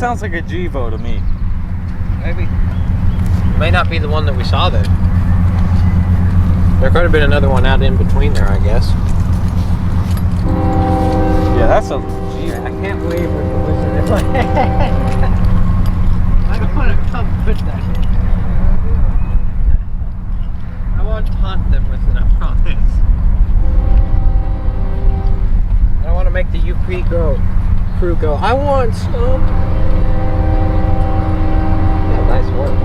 sounds like a Gevo to me. Maybe. May not be the one that we saw then. There could have been another one out in between there, I guess. Yeah, that sounds like a Gevo. I can't believe we can listen to it. I don't want to come with that. I won't taunt them with it, I promise. I don't want to make the UP crew go, I want some. Yeah, nice work.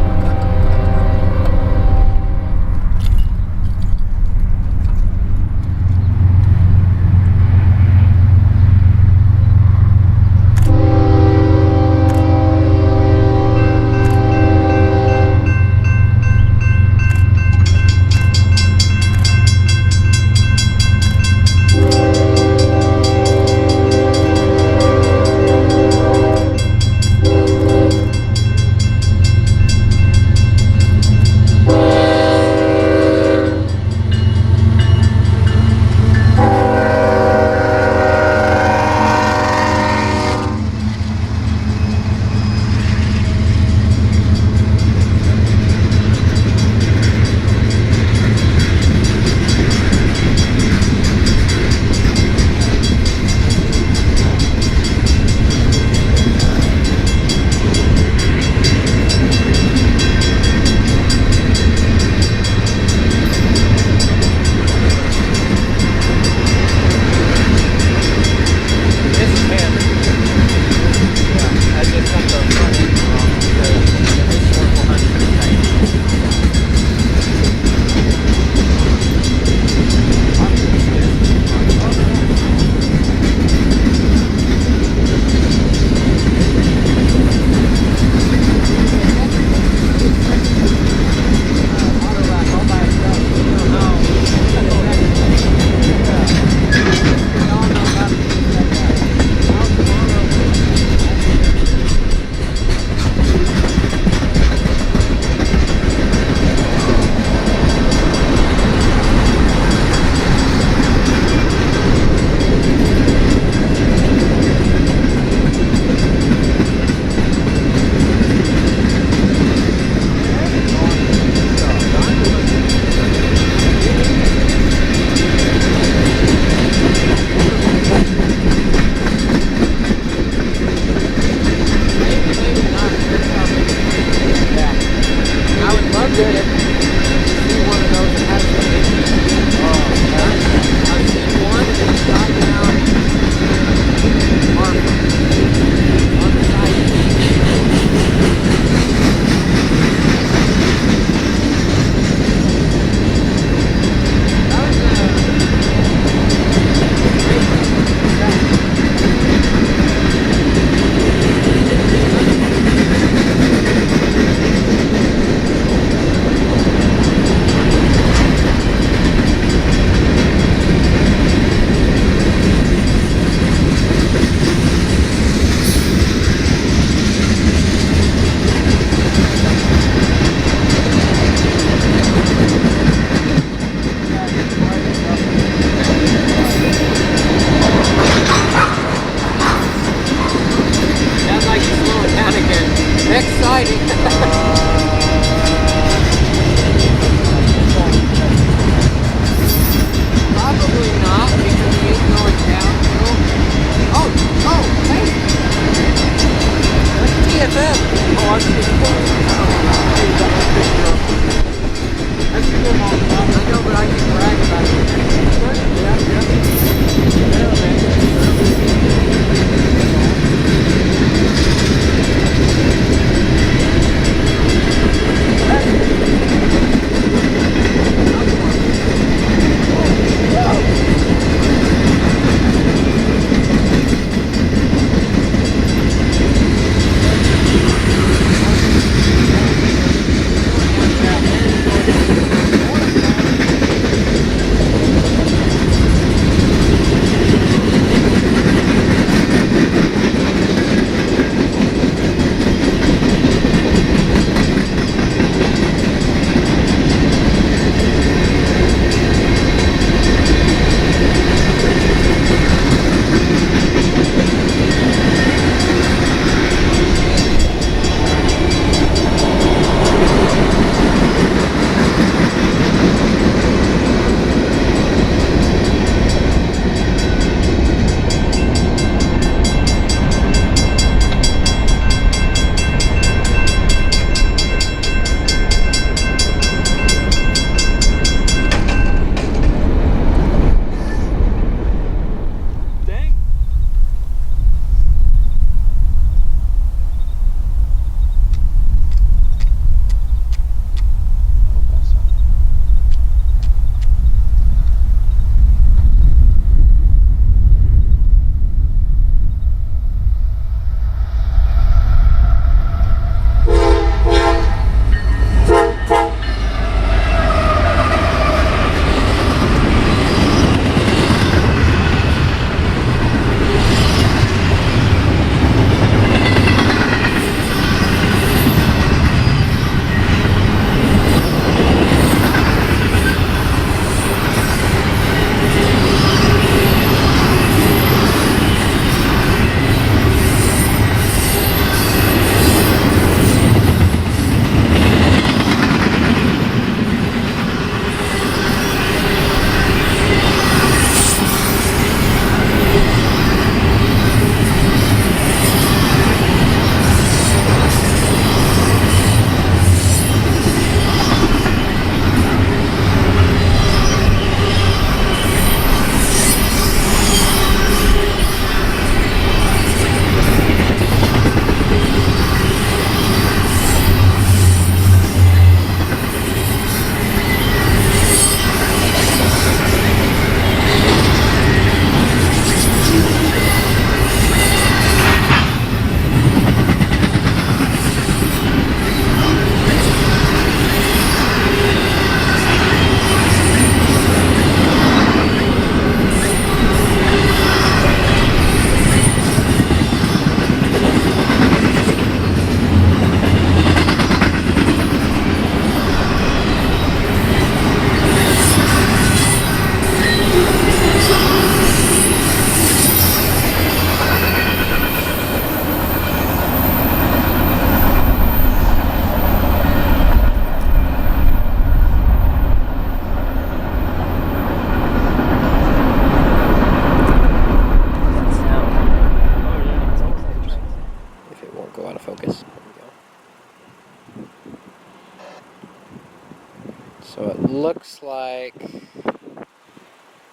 So it looks like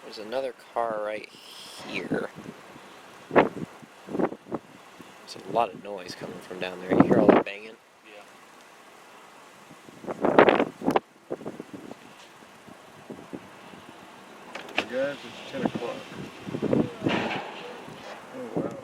there's another car right here. There's a lot of noise coming from down there. You hear all that banging? Guys, it's 10 o'clock. Oh, wow.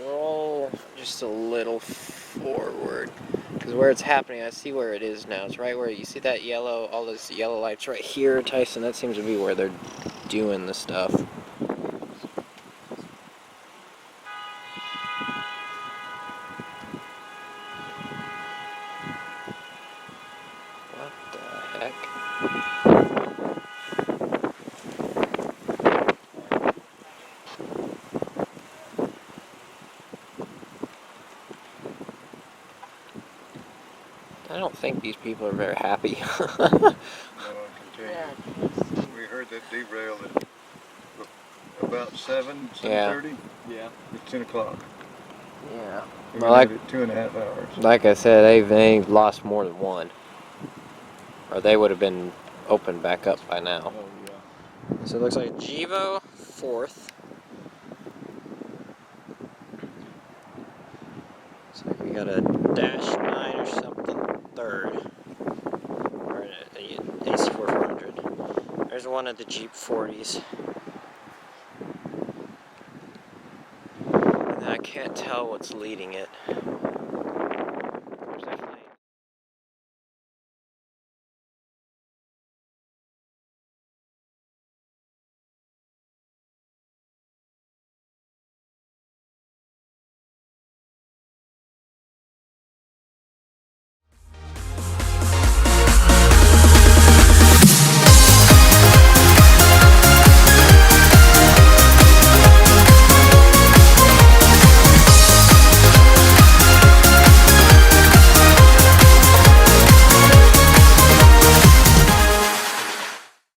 Roll just a little forward. Because where it's happening, I see where it is now. It's right where you see that yellow, all those yellow lights right here, Tyson. That seems to be where they're doing the stuff. What the heck? I don't think these people are very happy. No, I can tell you. We heard that derail at about 7:30. Yeah. It's 10 o'clock. Yeah. We're Well, gonna have it 2.5 hours. Like I said, they've lost more than one. Or they would have been opened back up by now. Oh, yeah. So it looks like Gevo 4th. Looks like we got a -9 or something 3rd. Or an AC4400. There's one of the Jeep 40s. And I can't tell what's leading it.